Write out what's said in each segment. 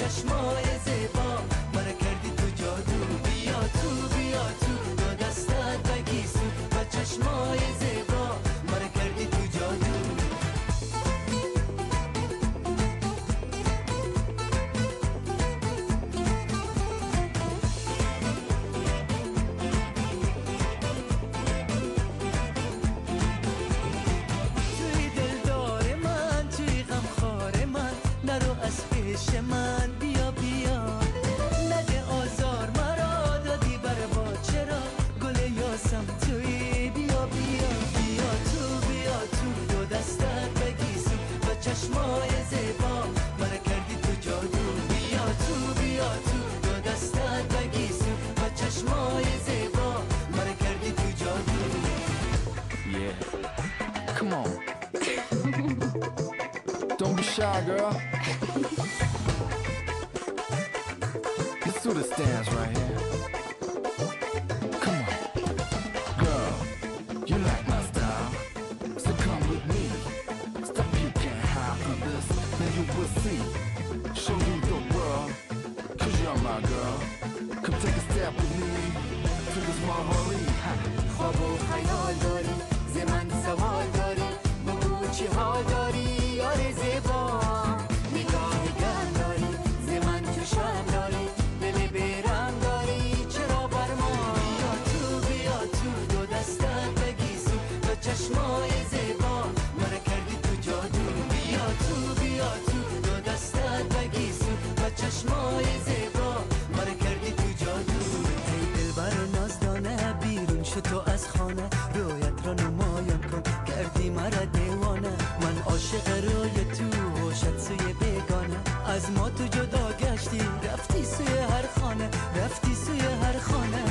چشمای زیبا مرا کردی تو جادو. بیا تو بیا تو دو دستت بگیسو با چشمای زیبا مرا کردی تو جادو. من بیا بیا نده آزار مرا دادی بروا چرا گل یاسم توی. بیا بیا بیا تو دو دستت بگیسو با چشمای زیبا مرا کردی تو جادو. بیا تو دو دستت بگیسو با چشمای زیبا مرا کردی تو جادو. Yeah, come on. Don't be shy, girl. Let's do this dance right here. Come on. Girl, you like my style, so come with me. Stop, you can't hide from this, then you will see. Show you the world, cause you're my girl. Come take a step with me to this Mahali. خواب و خیال داری ز من سوال داری بگو چی حال داری یار زیبا. نگاه گرم داری ز من چشم داری دل بیرم داری چرا بر ما. بیا تو دو دستت بگیسو با چشمای زیبا مرا کردی تو جادو. بیا تو دو دستت بگیسو با چشمای زیبا مرا کردی تو جادو. ای دلبر نازدانه بیرون شو تو از خانه رویت را نمایان کن کردی مرا دیوانه. من عاشق روی تو هوشت سوی بیگانه از ما تو جدا گشتی رفتی سوی هر خانه رفتی سوی هر خانه.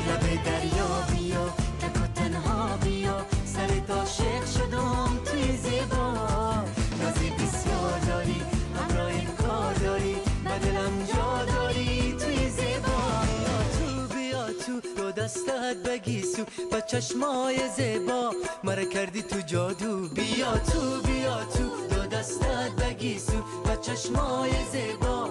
لب دریا بیا تک و تنها بیا سر عاشق شدم توی زیبا. نازی بسیار داری همراه این کار داری و دلم جا داری توی زیبا. بیا تو دو دستت بگیسو با چشمای زیبا مرا کردی تو جادو. بیا تو دو دستت بگیسو با چشمای زیبا